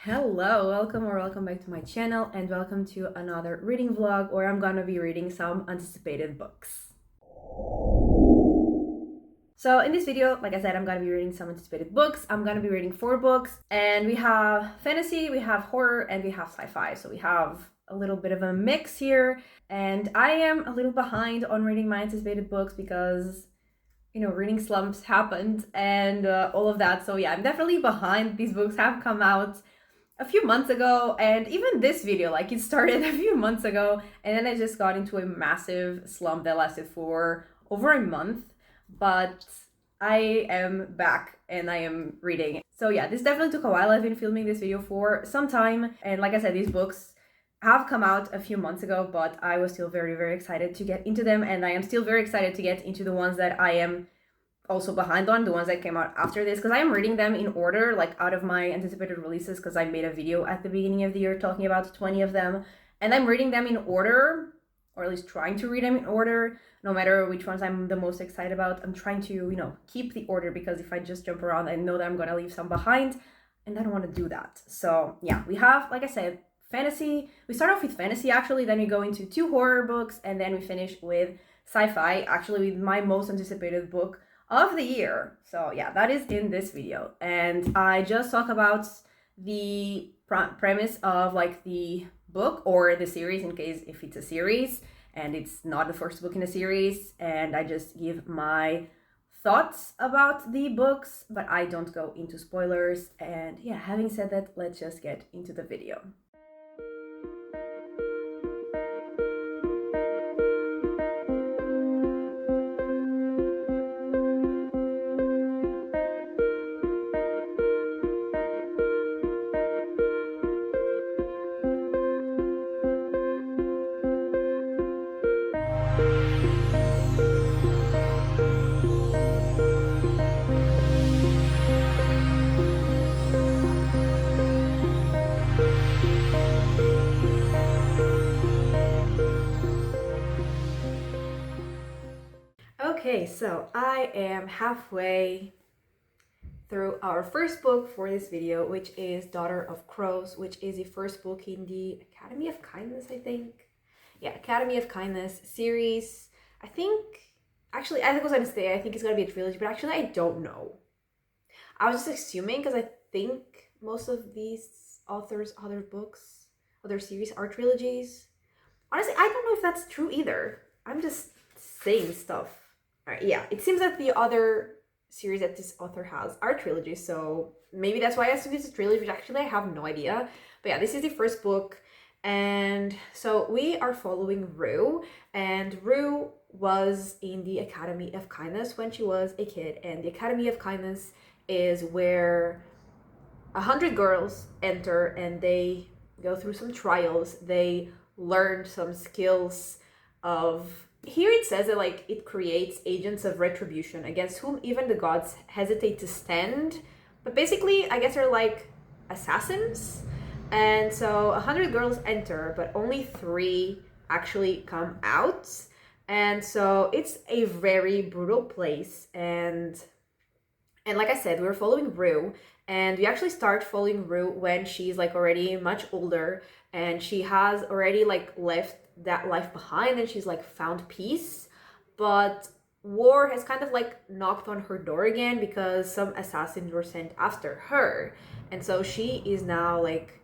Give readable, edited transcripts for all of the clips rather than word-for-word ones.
Hello, welcome back to my channel and welcome to another reading vlog where I'm gonna be reading some anticipated books. So in this video, like I said, I'm gonna be reading some anticipated books. I'm gonna be reading 4 books and we have fantasy, we have horror, and we have sci-fi. So we have a little bit of a mix here, and I am a little behind on reading my anticipated books because reading slumps happened and all of that. So yeah, I'm definitely behind. These books have come out a few months ago, and even this video, like, it started a few months ago, and then I just got into a massive slump that lasted for over a month. But I am back and I am reading. So yeah, this definitely took a while. I've been filming this video for some time, and like I said, these books have come out a few months ago, but I was still very excited to get into them, and I am still very excited to get into the ones that I am also behind on, the ones that came out after this, because I am reading them in order, like out of my anticipated releases, because I made a video at the beginning of the year talking about 20 of them, and I'm reading them in order, or at least trying to read them in order, no matter which ones I'm the most excited about. I'm trying to, keep the order, because if I just jump around, I know that I'm gonna leave some behind, and I don't want to do that. So yeah, we have, like I said, fantasy. We start off with fantasy, actually, then we go into 2 horror books, and then we finish with sci-fi, actually with my most anticipated book of the year. So yeah, that is in this video, and I just talk about the premise of like the book or the series, in case if it's a series and it's not the first book in a series, and I just give my thoughts about the books, but I don't go into spoilers. And yeah, having said that, let's just get into the video. Okay, so I am halfway through our first book for this video, which is Daughter of Crows, which is the first book in the Academy of Kindness, I think. Yeah, Academy of Kindness series. I think I think I was gonna say I think it's gonna be a trilogy, but actually I don't know. I was just assuming, because I think most of these authors' other series are trilogies. Honestly, I don't know if that's true either. I'm just saying stuff. All right, yeah, it seems that the other series that this author has are trilogies, so maybe that's why I assume it's a trilogy, which actually I have no idea. But yeah, this is the first book, and so we are following Rue, and Rue was in the Academy of Kindness when she was a kid, and the Academy of Kindness is where 100 girls enter, and they go through some trials. They learn some skills of, here it says that like it creates agents of retribution against whom even the gods hesitate to stand. But basically, I guess they're like assassins. And so 100 girls enter, but only 3 actually come out. And so it's a very brutal place. And like I said, we're following Rue, and we actually start following Rue when she's like already much older, and she has already like left that life behind, and she's like found peace. But war has kind of like knocked on her door again, because some assassins were sent after her. And so she is now like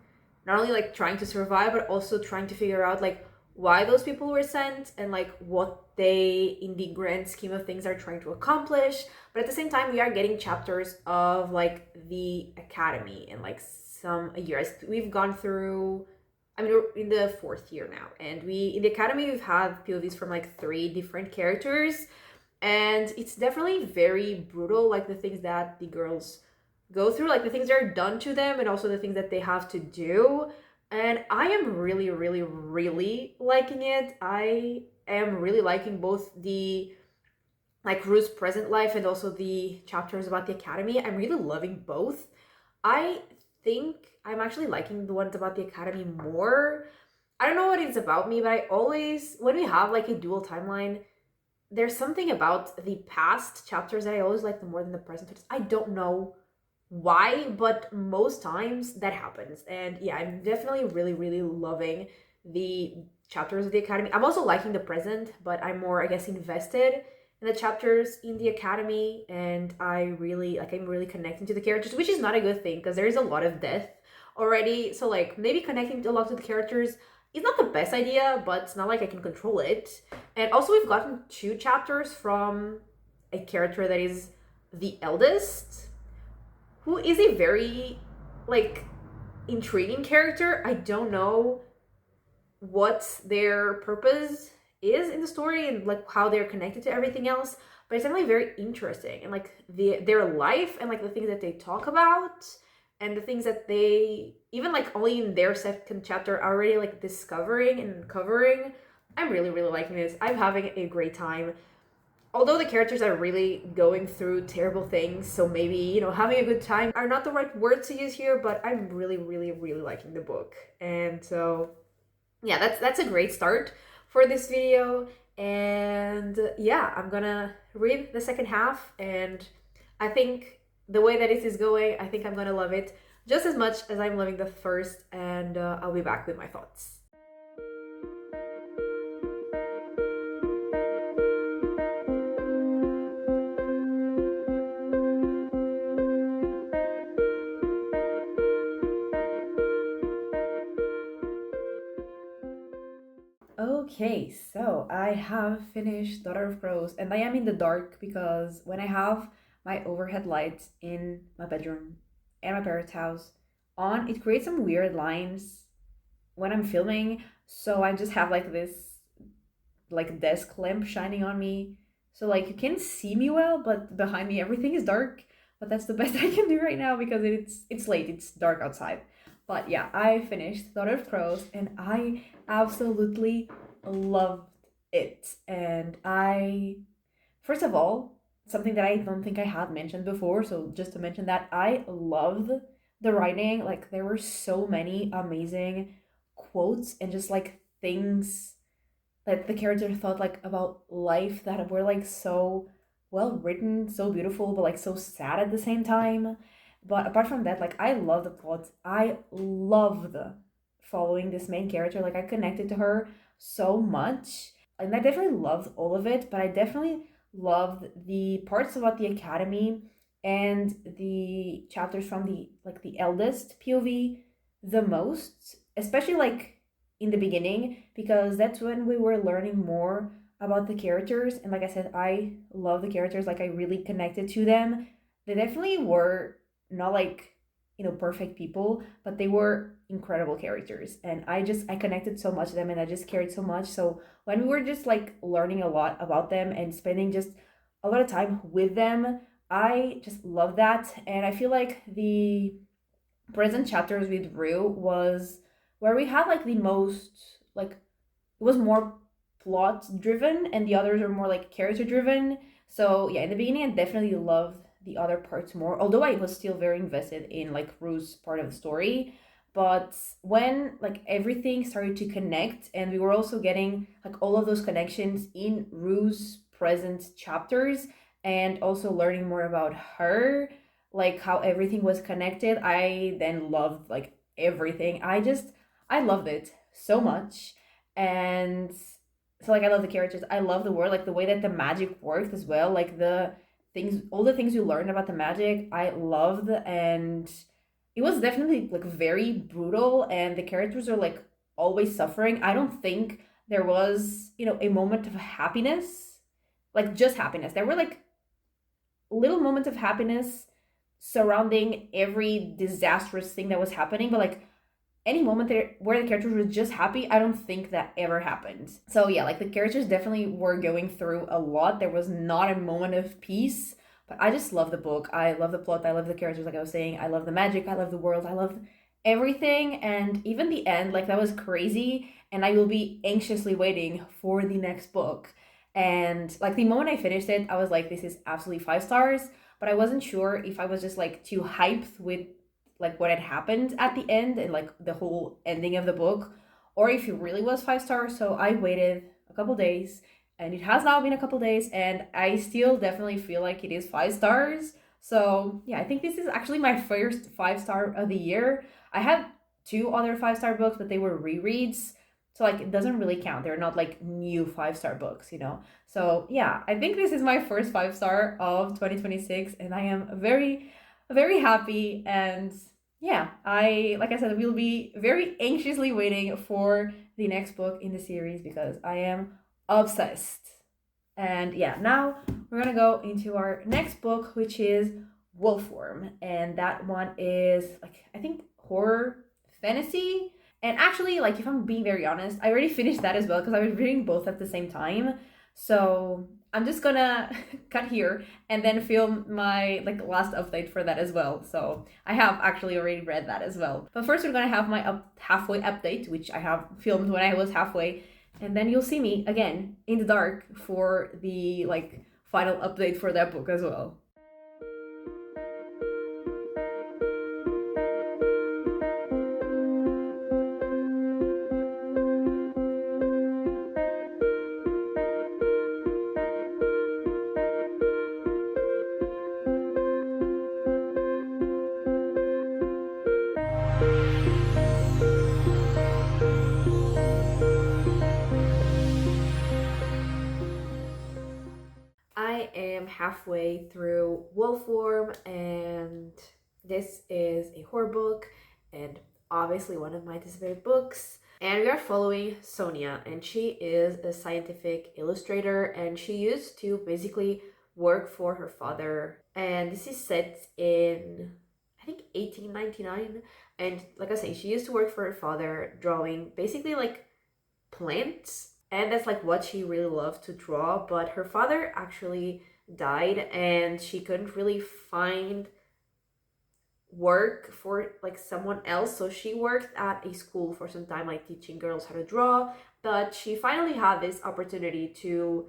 not only like trying to survive, but also trying to figure out like why those people were sent, and like what they in the grand scheme of things are trying to accomplish. But at the same time, we are getting chapters of like the academy and like some years. We've gone through, I mean, we're in the 4th year now, and in the academy we've had POVs from like 3 different characters, and it's definitely very brutal, like the things that the girls go through, like the things that are done to them, and also the things that they have to do. And I am really liking it. I am really liking both the like Rue's present life and also the chapters about the academy. I'm really loving both. I think I'm actually liking the ones about the academy more. I don't know what it's about me, but I always, when we have like a dual timeline, there's something about the past chapters that I always like them more than the present. I don't know why, but most times that happens. And yeah, I'm definitely really, really loving the chapters of the academy. I'm also liking the present, but I'm more, I guess, invested in the chapters in the academy, and I'm really connecting to the characters, which is not a good thing because there is a lot of death already. So like maybe connecting a lot to the characters is not the best idea, but it's not like I can control it. And also we've gotten 2 chapters from a character that is the eldest, who is a very like intriguing character. I don't know what their purpose is in the story and like how they're connected to everything else, but it's definitely very interesting, and like their life and like the things that they talk about and the things that they even like only in their second chapter are already like discovering and uncovering. I'm really, really liking this. I'm having a great time, although the characters are really going through terrible things, so maybe, having a good time are not the right words to use here, but I'm really, really, really liking the book. And so, yeah, that's a great start for this video. And yeah, I'm gonna read the second half, and I think the way that it is going, I think I'm gonna love it just as much as I'm loving the first, and I'll be back with my thoughts. Okay, so I have finished Daughter of Crows, and I am in the dark because when I have my overhead lights in my bedroom and my parents' house on, it creates some weird lines when I'm filming. So I just have like this like desk lamp shining on me. So like you can see me well, but behind me everything is dark. But that's the best I can do right now because it's late, it's dark outside. But yeah, I finished Daughter of Crows and I absolutely loved it. And I first of all, something that I don't think I had mentioned before, so just to mention that I loved the writing. Like there were so many amazing quotes and just like things that the character thought like about life that were like so well written, so beautiful, but like so sad at the same time. But apart from that, like I love the plot. I loved following this main character. Like I connected to her so much. And I definitely loved all of it, but I definitely loved the parts about the academy and the chapters from the eldest POV the most, especially like in the beginning, because that's when we were learning more about the characters. And like I said, I love the characters. Like I really connected to them. They definitely were not like, perfect people, but they were incredible characters. And I connected so much to them and I just cared so much. So when we were just like learning a lot about them and spending just a lot of time with them, I just love that. And I feel like the present chapters with Rue was where we had like the most like it was more plot driven and the others are more like character driven. So yeah, in the beginning I definitely loved the other parts more, although I was still very invested in like Rue's part of the story. But when like everything started to connect and we were also getting like all of those connections in Rue's present chapters and also learning more about her, like how everything was connected, I then loved like everything. I loved it so much. And so like I love the characters, I love the world, like the way that the magic worked as well, like the things, all the things you learned about the magic I loved. And it was definitely like very brutal and the characters are like always suffering. I don't think there was, a moment of happiness, like just happiness. There were like little moments of happiness surrounding every disastrous thing that was happening, but like any moment there where the characters were just happy, I don't think that ever happened. So yeah, like the characters definitely were going through a lot. There was not a moment of peace, but I just love the book. I love the plot. I love the characters, like I was saying. I love the magic. I love the world. I love everything. And even the end, like that was crazy. And I will be anxiously waiting for the next book. And like the moment I finished it, I was like, this is absolutely 5 stars. But I wasn't sure if I was just like too hyped with like what had happened at the end and like the whole ending of the book, or if it really was 5 stars. So I waited a couple days and it has now been a couple days and I still definitely feel like it is 5 stars, So yeah, I think this is actually my first 5-star of the year. I had two other 5-star books, but they were rereads. So like it doesn't really count. They're not like new 5-star books, you know. So yeah, I think this is my first 5-star of 2026, and I am very, very happy. And yeah, I like I said, will be very anxiously waiting for the next book in the series because I am obsessed. And yeah, now we're gonna go into our next book, which is Wolfworm, and that one is like I think horror fantasy. And actually, like if I'm being very honest, I already finished that as well because I was reading both at the same time. So I'm just gonna cut here and then film my like last update for that as well. So I have actually already read that as well. But first, we're gonna have my halfway update, which I have filmed when I was halfway, and then you'll see me again in the dark for the like final update for that book as well. I am halfway through Wolfworm, and this is a horror book and obviously one of my anticipated books. And we are following Sonia, and she is a scientific illustrator, and she used to basically work for her father. And this is set in, I think, 1899. And like I say, she used to work for her father drawing basically like plants, and that's like what she really loved to draw. But her father actually died, and she couldn't really find work for like someone else, so she worked at a school for some time, like teaching girls how to draw. But she finally had this opportunity to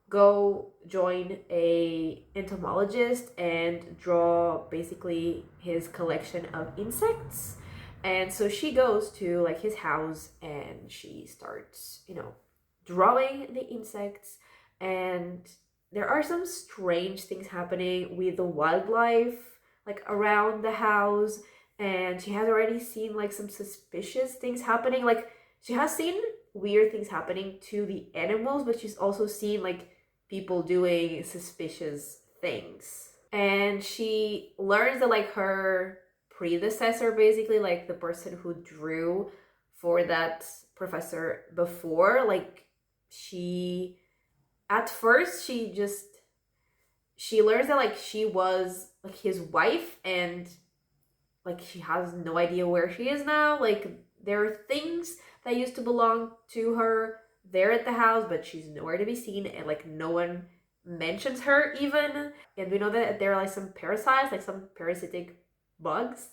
go join a entomologist and draw basically his collection of insects. And so she goes to like his house and she starts, drawing the insects. And there are some strange things happening with the wildlife like around the house. And she has already seen like some suspicious things happening. Like she has seen weird things happening to the animals, but she's also seen like people doing suspicious things. And she learns that like her predecessor, basically like the person who drew for that professor before, like she at first she learns that like she was like his wife, and like she has no idea where she is now. Like there are things that used to belong to her there at the house, but she's nowhere to be seen, and like no one mentions her even. And we know that there are like some parasites, like some parasitic bugs,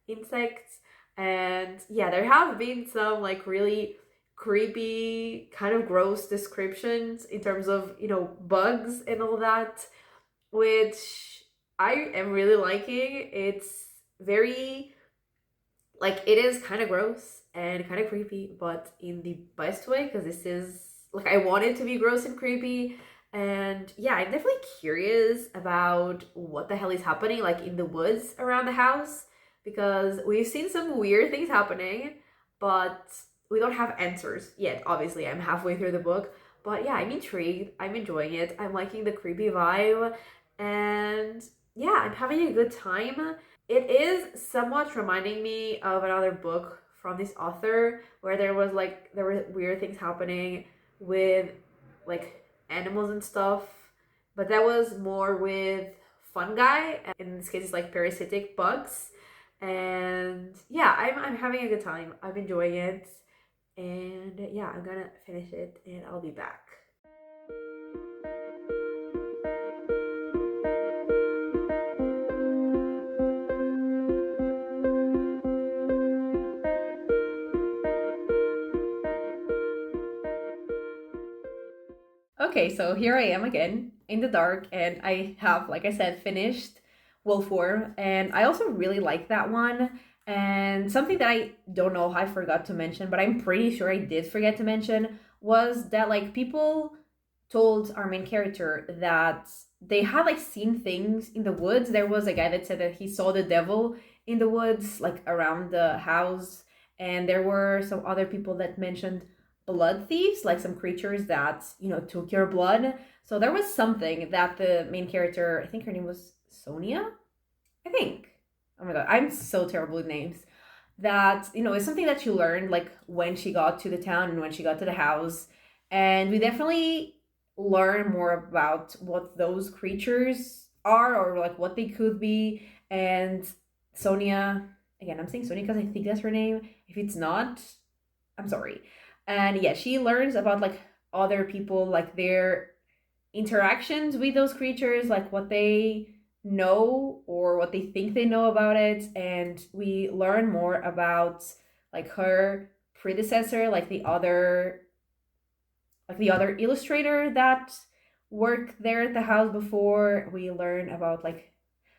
insects. And yeah, there have been some like really creepy, kind of gross descriptions in terms of, bugs and all that, which I am really liking. It's very, like, it is kind of gross and kind of creepy, but in the best way, because this is, like, I want it to be gross and creepy. And yeah, I'm definitely curious about what the hell is happening, like, in the woods around the house, because we've seen some weird things happening, but we don't have answers yet. Obviously, I'm halfway through the book, but yeah, I'm intrigued. I'm enjoying it. I'm liking the creepy vibe, and yeah, I'm having a good time. It is somewhat reminding me of another book from this author where there were weird things happening with like animals and stuff, but that was more with fungi. In this case, it's like parasitic bugs. And yeah, I'm having a good time. I'm enjoying it. And yeah, I'm gonna finish it and I'll be back. Okay, so here I am again in the dark, and I have, like I said, finished Wolfworm, and I also really like that one. And something that I don't know how I forgot to mention, but I'm pretty sure I did forget to mention, was that like people told our main character that they had like seen things in the woods. There was a guy that said that he saw the devil in the woods, like around the house. And there were some other people that mentioned blood thieves, like some creatures that, took your blood. So there was something that the main character, I think her name was Sonia, I think. Oh my god, I'm so terrible with names. That, is something that she learned like when she got to the town and when she got to the house. And we definitely learn more about what those creatures are, or like what they could be. And Sonia, again, I'm saying Sonia because I think that's her name. If it's not, I'm sorry. And yeah, she learns about like other people, like their interactions with those creatures, like what they know or what they think they know about it. And we learn more about like her predecessor, like the other illustrator that worked there at the house before. We learn about like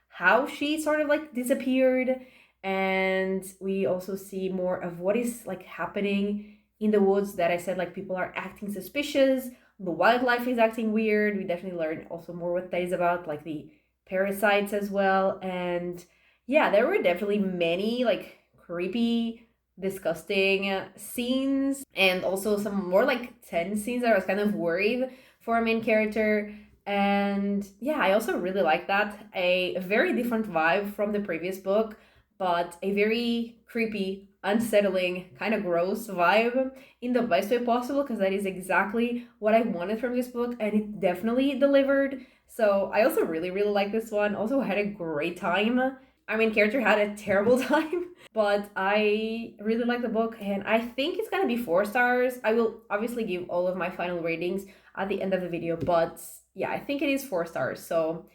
how she sort of like disappeared, and we also see more of what is like happening in the woods. That I said, like, people are acting suspicious, the wildlife is acting weird. We definitely learn also more what that is about, like the parasites as well. And yeah, there were definitely many like creepy, disgusting scenes, and also some more like tense scenes that I was kind of worried for our main character. And yeah, I also really like that. A very different vibe from the previous book, but a very creepy, unsettling, kind of gross vibe in the best way possible, because that is exactly what I wanted from this book, and it definitely delivered. So I also really, really like this one. Also had a great time. I mean, character had a terrible time, but I really like the book, and I think it's gonna be 4 stars. I will obviously give all of my final ratings at the end of the video, but yeah, I think it is 4 stars. So,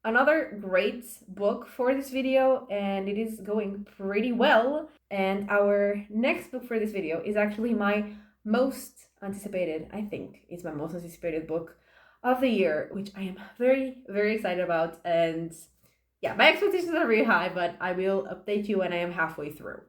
another great book for this video, and it is going pretty well. And our next book for this video is actually my most anticipated, I think it's my most anticipated book of the year, which I am very, very excited about. And yeah, my expectations are really high, but I will update you when I am halfway through.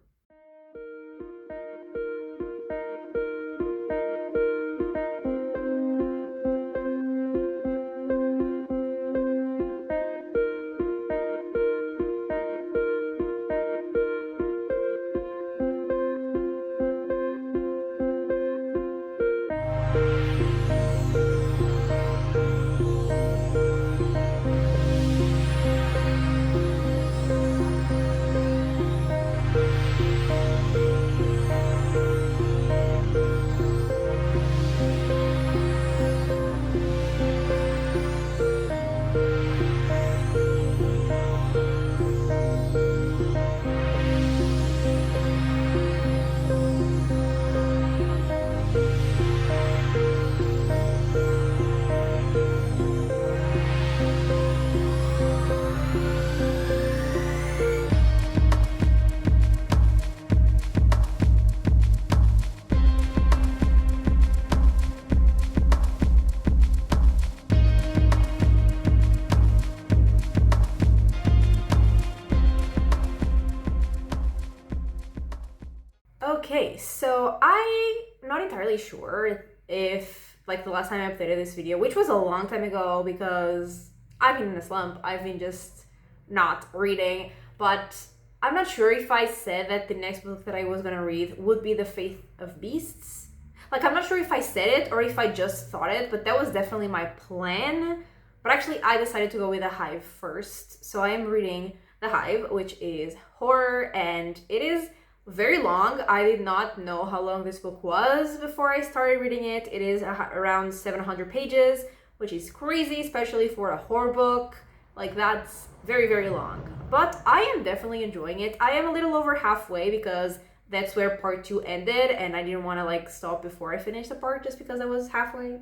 Okay, so I'm not entirely sure if, like, the last time I updated this video, which was a long time ago because I've been in a slump, I've been just not reading, but I'm not sure if I said that the next book that I was gonna read would be The Faith of Beasts. Like, I'm not sure if I said it or if I just thought it, but that was definitely my plan. But actually, I decided to go with The Hive first. So I am reading The Hive, which is horror, and it is very long. I did not know how long this book was before I started reading it. It is around 700 pages, which is crazy, especially for a horror book. Like, that's very, very long. But I am definitely enjoying it. I am a little over halfway because that's where part 2 ended, and I didn't want to like stop before I finished the part just because I was halfway,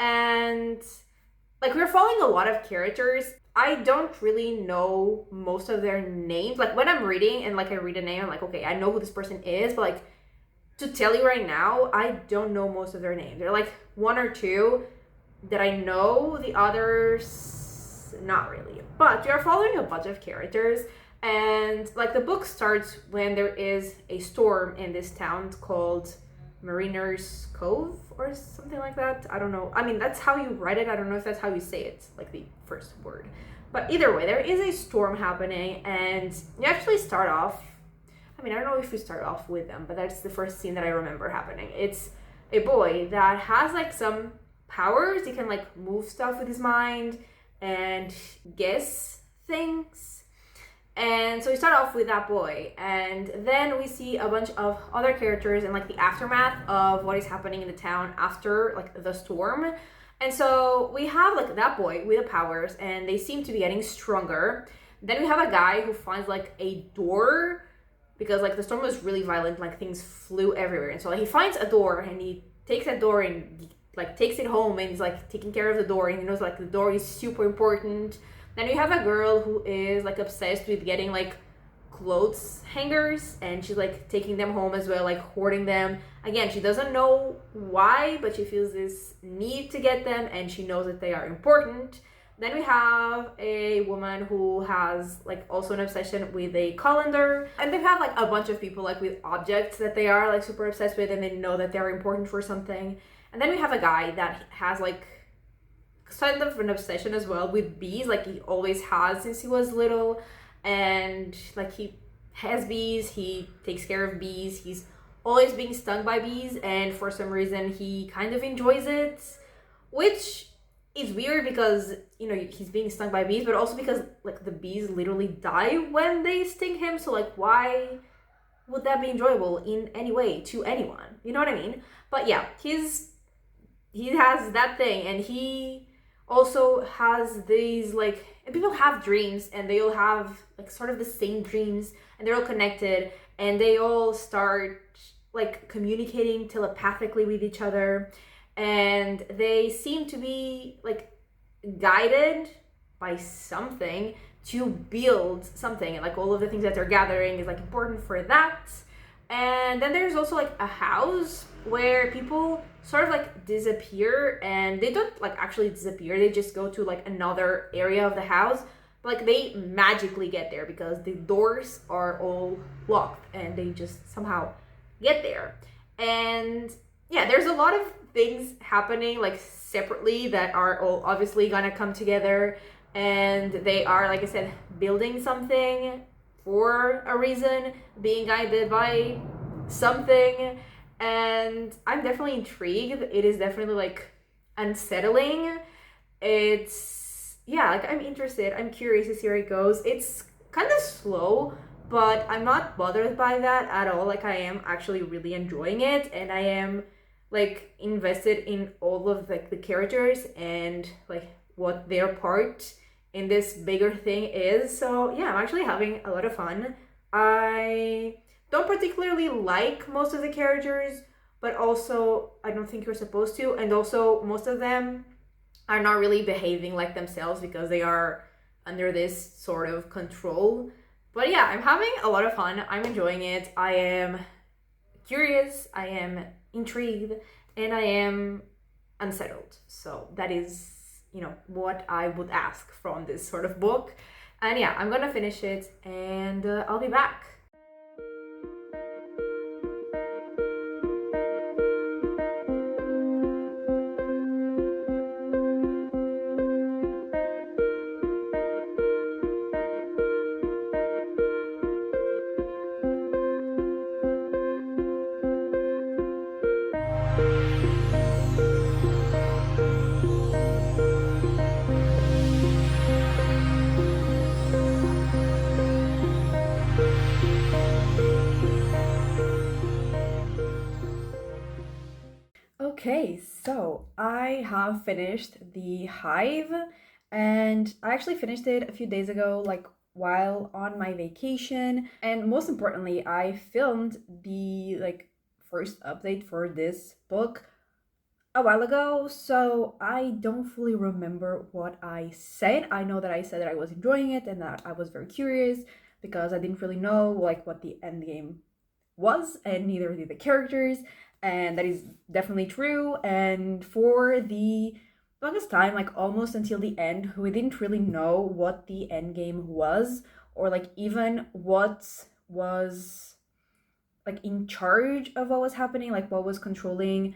And like, we're following a lot of characters. I don't really know most of their names. Like, when I'm reading and like I read a name, I'm like, okay, I know who this person is, but like, to tell you right now, I don't know most of their names. There are like 1 or 2 that I know, the others not really. But we are following a bunch of characters, and like, the book starts when there is a storm in this town called Mariner's Cove or something like that. I don't know. I mean, that's how you write it. I don't know if that's how you say it, like the first word. But either way, there is a storm happening, and you actually start off. I mean, I don't know if you start off with them, but that's the first scene that I remember happening. It's a boy that has like some powers. He can like move stuff with his mind and guess things. And so we start off with that boy, and then we see a bunch of other characters and like the aftermath of what is happening in the town after like the storm. And so we have like that boy with the powers, and they seem to be getting stronger. Then we have a guy who finds like a door, because like the storm was really violent, like things flew everywhere. And so like, he finds a door, and he takes that door and like takes it home, and he's like taking care of the door, and he knows like the door is super important. Then you have a girl who is like obsessed with getting like clothes hangers, and she's like taking them home as well, like hoarding them. Again, she doesn't know why, but she feels this need to get them, and she knows that they are important. Then we have a woman who has like also an obsession with a colander. And they have like a bunch of people like with objects that they are like super obsessed with, and they know that they're important for something. And then we have a guy that has like kind of an obsession as well with bees, like he always has since he was little. And like he has bees, he takes care of bees, he's always being stung by bees, and for some reason he kind of enjoys it, which is weird because, you know, he's being stung by bees, but also because like the bees literally die when they sting him. So like, why would that be enjoyable in any way to anyone? You know what I mean? But yeah, he has that thing, and he also has these like, and people have dreams, and they all have like sort of the same dreams, and they're all connected, and they all start like communicating telepathically with each other, and they seem to be like guided by something to build something, and like all of the things that they're gathering is like important for that. And then there's also like a house where people sort of like disappear, and they don't like actually disappear, they just go to like another area of the house, but like they magically get there because the doors are all locked, and they just somehow get there. And yeah, there's a lot of things happening like separately that are all obviously gonna come together, and they are, like I said, building something for a reason, being guided by something. And I'm definitely intrigued. It is definitely like unsettling. It's, yeah, like I'm interested, I'm curious to see where it goes. It's kind of slow, but I'm not bothered by that at all. Like I am actually really enjoying it, and I am like invested in all of like the characters and like what their part in this bigger thing is. So yeah, I'm actually having a lot of fun. I don't particularly like most of the characters, but also I don't think you're supposed to, and also most of them are not really behaving like themselves because they are under this sort of control. But yeah, I'm having a lot of fun. I'm enjoying it. I am curious, I am intrigued, and I am unsettled. So that is, you know, what I would ask from this sort of book. And yeah, I'm gonna finish it, and I'll be back. Okay, so I have finished The Hive, and I actually finished it a few days ago, like while on my vacation. And most importantly, I filmed the like first update for this book a while ago, so I don't fully remember what I said. I know that I said that I was enjoying it and that I was very curious because I didn't really know like what the end game was, and neither did the characters, and that is definitely true. And for the longest time, like almost until the end, we didn't really know what the end game was, or like even what was like in charge of what was happening, like what was controlling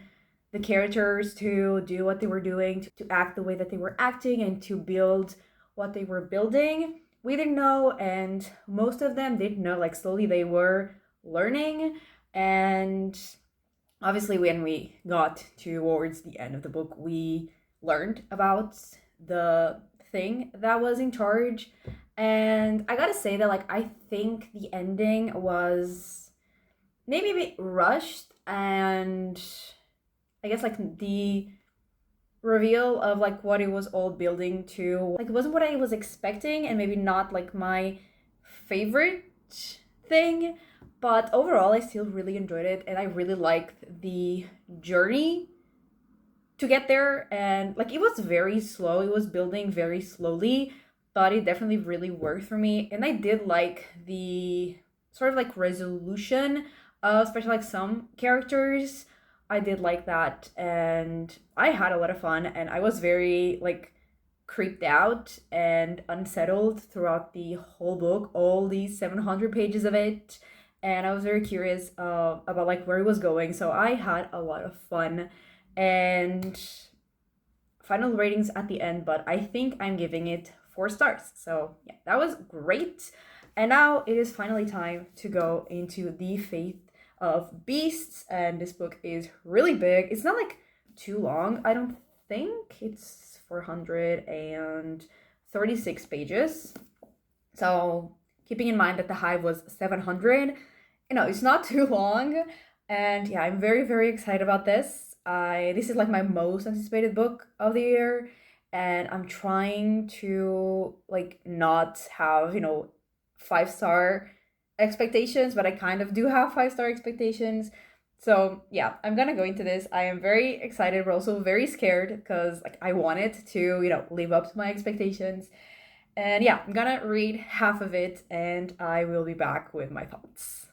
the characters to do what they were doing, to act the way that they were acting, and to build what they were building. We didn't know, and most of them didn't know. Like slowly they were learning, and obviously when we got towards the end of the book, we learned about the thing that was in charge. And I gotta say that, like, I think the ending was maybe a bit rushed, and I guess like the reveal of like what it was all building to, like, it wasn't what I was expecting, and maybe not like my favorite thing. But overall, I still really enjoyed it, and I really liked the journey to get there. And like, it was very slow, it was building very slowly, but it definitely really worked for me. And I did like the sort of like resolution of especially like some characters. I did like that, and I had a lot of fun, and I was very like creeped out and unsettled throughout the whole book, all these 700 pages of it. And I was very curious about like where it was going, so I had a lot of fun. And final ratings at the end, but I think I'm giving it 4 stars. So yeah, that was great. And now it is finally time to go into the Faith of Beasts, and this book is really big. It's not like too long, I don't think. It's 436 pages. So keeping in mind that the Hive was 700, it's not too long. And yeah, I'm very, very excited about this. This is like my most anticipated book of the year, and I'm trying to like not have 5-star expectations, but I kind of do have 5-star expectations. So yeah, I'm gonna go into this. I am very excited, but also very scared, because like I want it to live up to my expectations. And yeah, I'm gonna read half of it, and I will be back with my thoughts.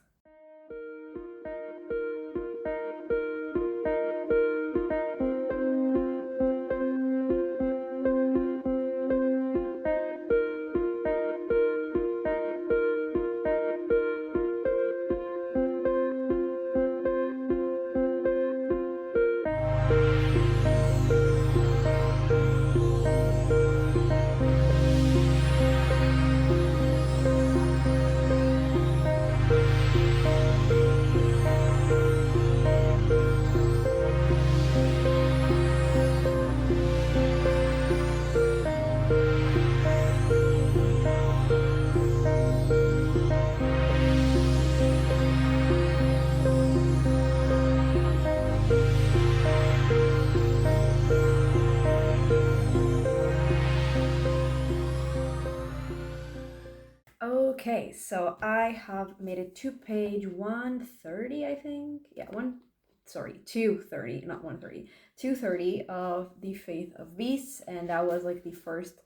Okay, so I have made it to page 130, I think. Yeah, 230, not 130. 230 of The Faith of Beasts, and that was like the first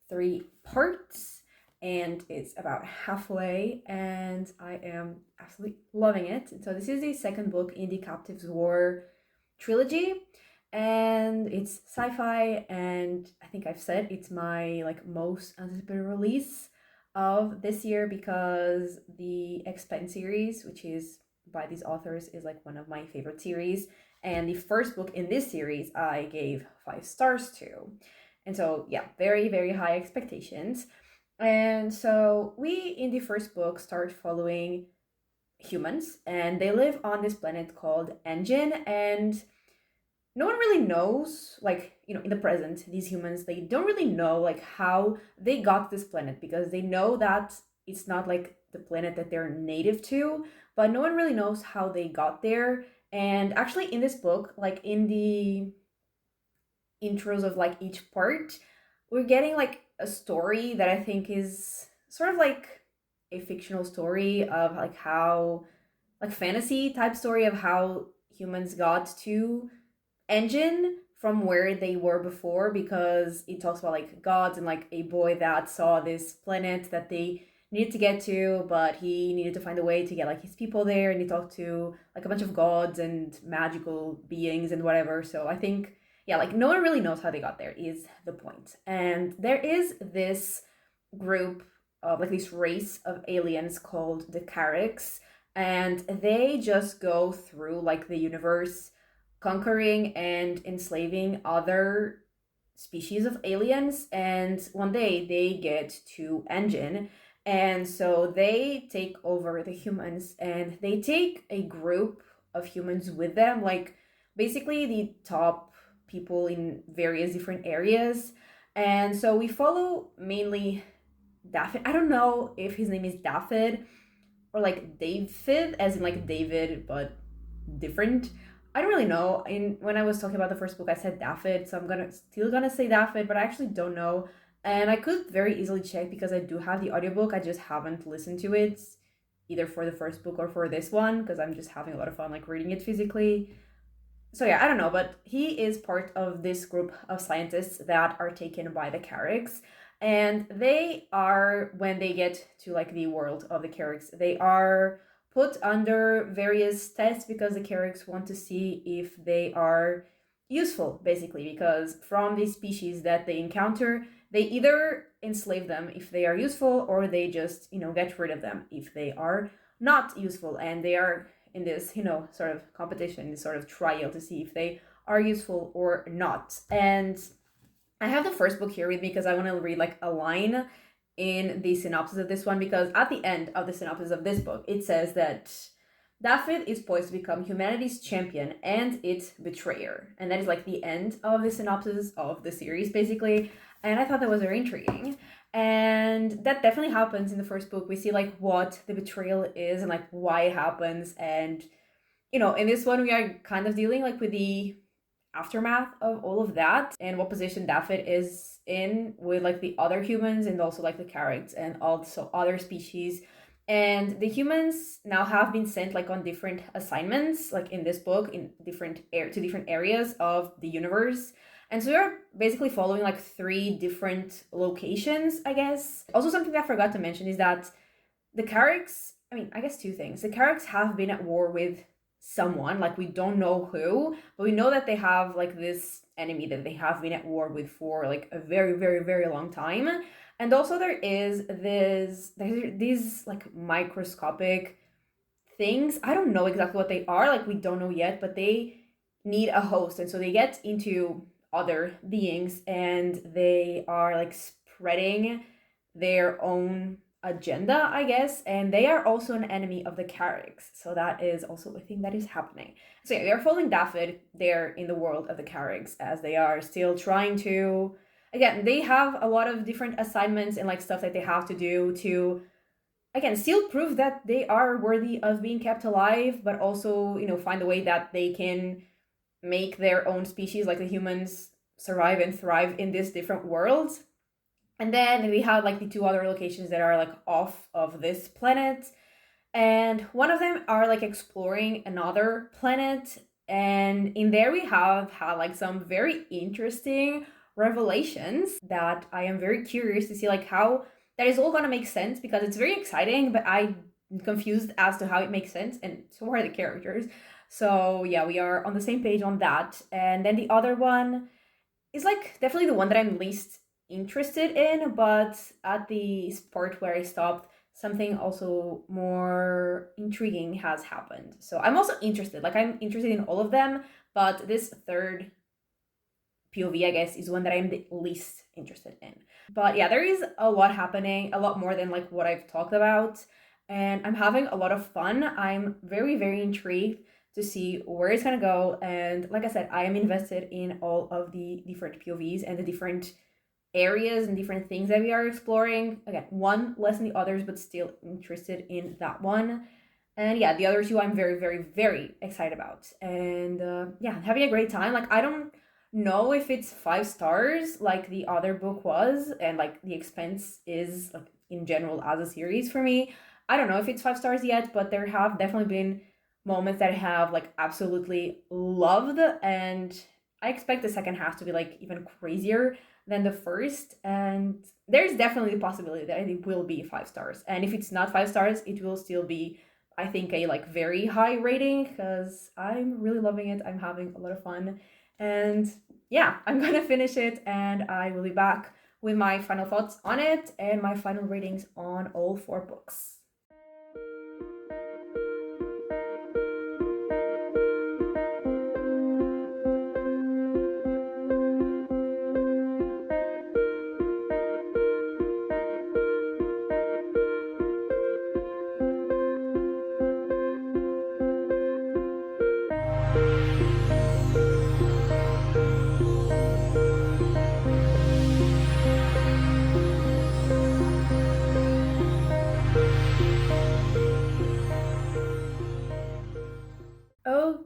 3 parts, and it's about halfway, and I am absolutely loving it. So this is the second book in the Captives War trilogy, and it's sci-fi, and I think I've said it's my like most anticipated release of this year, because the Expen series, which is by these authors, is like one of my favorite series, and the first book in this series I gave 5 stars to. And so yeah, very, very high expectations. And so we in the first book start following humans, and they live on this planet called Engine, and no one really knows, like, in the present, these humans, they don't really know like how they got this planet, because they know that it's not like the planet that they're native to, but no one really knows how they got there. And actually in this book, like in the intros of like each part, we're getting like a story that I think is sort of like a fictional story of like how, like, fantasy type story of how humans got to Engine from where they were before, because it talks about like gods and like a boy that saw this planet that they needed to get to, but he needed to find a way to get like his people there, and he talked to like a bunch of gods and magical beings and whatever. So I think, yeah, like no one really knows how they got there is the point. And there is this group of like this race of aliens called the Carricks, and they just go through like the universe, conquering and enslaving other species of aliens. And one day they get to Engine, and so they take over the humans, and they take a group of humans with them, like basically the top people in various different areas. And so we follow mainly Daphne. I don't know if his name is Daphne or like David, as in like David, but different. I don't really know. In when I was talking about the first book, I said Daphne, so I'm gonna say Daphne, but I actually don't know. And I could very easily check because I do have the audiobook. I just haven't listened to it either for the first book or for this one because I'm just having a lot of fun like reading it physically. So yeah, I don't know, but he is part of this group of scientists that are taken by the Carricks. And they are, when they get to like the world of the Carricks, they are put under various tests because the Carricks want to see if they are useful, basically, because from these species that they encounter, they either enslave them if they are useful, or they just, get rid of them if they are not useful. And they are in this, sort of competition, this sort of trial to see if they are useful or not. And I have the first book here with me because I want to read like a line in the synopsis of this one, because at the end of the synopsis of this book, it says that Daphne is poised to become humanity's champion and its betrayer. And that is like the end of the synopsis of the series, basically. And I thought that was very intriguing. And that definitely happens in the first book. We see like what the betrayal is and like why it happens. And, in this one, we are kind of dealing like with the aftermath of all of that and what position Daphne is in with like the other humans and also like the Carricks and also other species. And the humans now have been sent like on different assignments, like in this book, in different to different areas of the universe. And so we're basically following like 3 different locations, I guess. Also, something that I forgot to mention is that the Carricks, I guess 2 things. The Carricks have been at war with someone, like we don't know who, but we know that they have like this enemy that they have been at war with for like a very, very, very long time. And also there's these like microscopic things. I don't know exactly what they are, like we don't know yet, but they need a host, and so they get into other beings and they are like spreading their own agenda, I guess, and they are also an enemy of the Carricks. So that is also a thing that is happening. So yeah, they're following Daphne there in the world of the Carricks as they are still trying to, again, they have a lot of different assignments and like stuff that they have to do to, again, still prove that they are worthy of being kept alive, but also, find a way that they can make their own species, like the humans, survive and thrive in these different worlds. And then we have like the 2 other locations that are like off of this planet. And one of them are like exploring another planet. And in there we have had like some very interesting revelations that I am very curious to see like how that is all gonna make sense, because it's very exciting, but I'm confused as to how it makes sense, and so are the characters. So yeah, we are on the same page on that. And then the other one is like definitely the one that I'm least interested in, but at the part where I stopped, something also more intriguing has happened. So I'm also interested, like I'm interested in all of them, but this third POV, I guess, is one that I'm the least interested in. But yeah, there is a lot happening, a lot more than like what I've talked about, and I'm having a lot of fun. I'm very, very intrigued to see where it's gonna go. And like I said, I am invested in all of the different POVs and the different areas and different things that we are exploring. Again, one less than the others, but still interested in that one. And yeah, the other 2 I'm very, very, very excited about. And yeah, having a great time. Like I don't know if it's 5 stars like the other book was, and like the expense is like in general as a series for me. I don't know if it's 5 stars yet, but there have definitely been moments that I have like absolutely loved, and I expect the second half to be like even crazier than the first. And there's definitely the possibility that it will be 5 stars, and if it's not 5 stars, it will still be, I think, a like very high rating, because I'm really loving it. I'm having a lot of fun, and yeah, I'm gonna finish it, and I will be back with my final thoughts on it and my final ratings on all 4 books.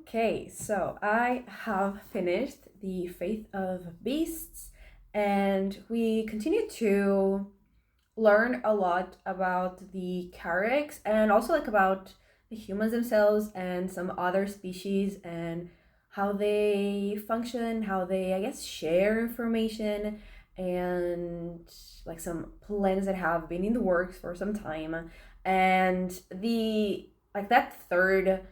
Okay, so I have finished The Faith of Beasts, and we continue to learn a lot about the Carricks and also like about the humans themselves and some other species and how they function, how they, I guess, share information, and like some plans that have been in the works for some time. And the like that third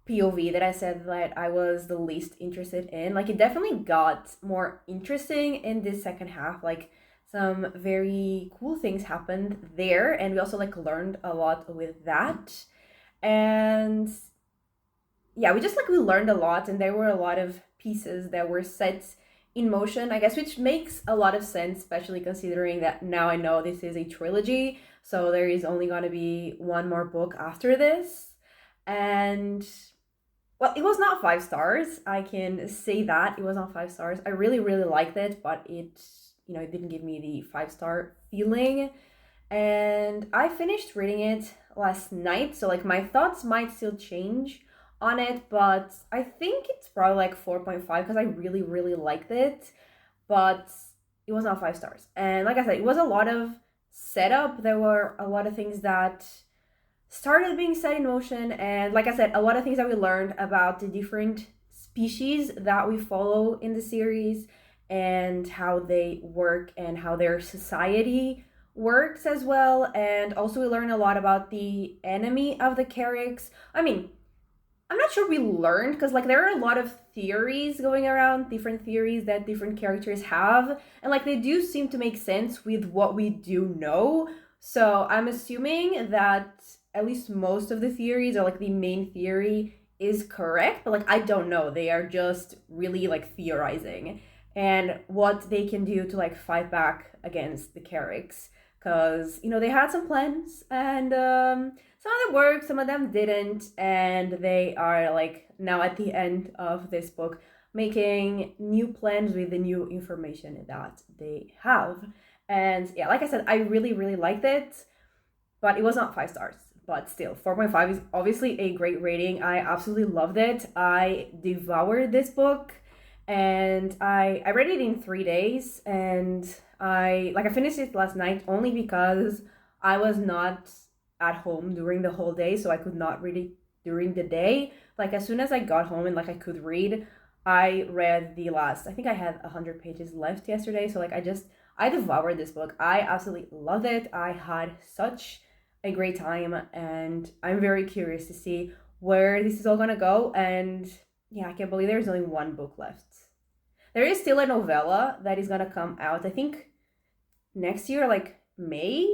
POV that I said that I was the least interested in, like it definitely got more interesting in this second half. Like some very cool things happened there, and we also like learned a lot with that. And yeah, we learned a lot, and there were a lot of pieces that were set in motion, I guess, which makes a lot of sense, especially considering that now I know this is a trilogy, so there is only going to be one more book after this. And well, it was not 5 stars. I can say that it was not 5 stars. I really, really liked it, but it didn't give me the 5 star feeling. And I finished reading it last night, so like my thoughts might still change on it, but I think it's probably like 4.5 because I really, really liked it, but it was not 5 stars. And like I said, it was a lot of setup. There were a lot of things that started being set in motion, and like I said, a lot of things that we learned about the different species that we follow in the series and how they work and how their society works as well. And also we learn a lot about the enemy of the Carricks. I mean, I'm not sure we learned because like there are a lot of theories going around, different theories that different characters have, and like they do seem to make sense with what we do know. So I'm assuming that at least most of the theories, or like the main theory, is correct, but like I don't know. They are just really like theorizing and what they can do to like fight back against the Carricks, because they had some plans, and some of them worked, some of them didn't, and they are like now at the end of this book making new plans with the new information that they have. And yeah, like I said, I really, really liked it, but it was not 5 stars. But still, 4.5 is obviously a great rating. I absolutely loved it. I devoured this book, and I read it in 3 days, and I finished it last night only because I was not at home during the whole day, so I could not read it during the day. Like as soon as I got home and like I could read, I read the last, I think I had 100 pages left yesterday, so like I devoured this book. I absolutely loved it. I had such a great time, and I'm very curious to see where this is all gonna go. And yeah, I can't believe there's only one book left. There is still a novella that is gonna come out, I think next year, like May.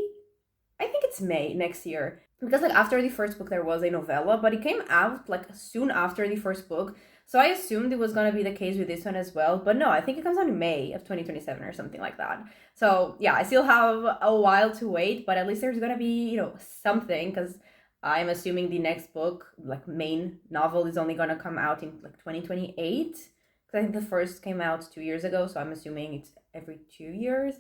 I think it's May next year, because like after the first book there was a novella, but it came out like soon after the first book. So I assumed it was going to be the case with this one as well, but no, I think it comes out in May of 2027 or something like that. So yeah, I still have a while to wait, but at least there's going to be, something, because I'm assuming the next book, like main novel, is only going to come out in like 2028. Because I think the first came out 2 years ago, so I'm assuming it's every 2 years.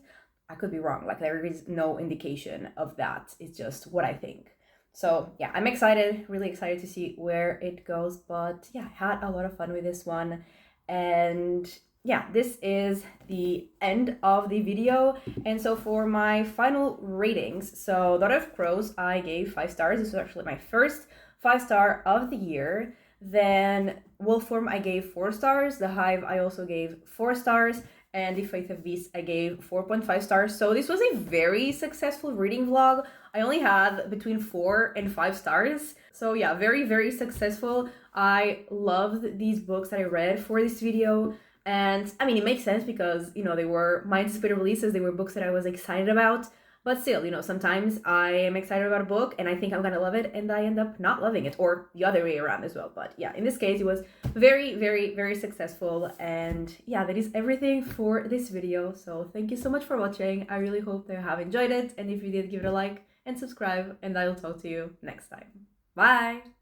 I could be wrong. Like there is no indication of that. It's just what I think. So yeah, I'm excited, really excited to see where it goes. But yeah, I had a lot of fun with this one. And yeah, this is the end of the video. And so for my final ratings, so Daughter of Crows, I gave 5 stars. This was actually my first 5-star of the year. Then Wolfform, I gave 4 stars. The Hive, I also gave 4 stars. And The Faith of Beasts, I gave 4.5 stars. So this was a very successful reading vlog. I only had between 4 and 5 stars. So yeah, very, very successful. I loved these books that I read for this video. And I mean, it makes sense because, they were my anticipated releases. They were books that I was excited about. But still, sometimes I am excited about a book and I think I'm gonna love it and I end up not loving it, or the other way around as well. But yeah, in this case, it was very, very, very successful. And yeah, that is everything for this video. So thank you so much for watching. I really hope that you have enjoyed it. And if you did, give it a like and subscribe, and I will talk to you next time. Bye!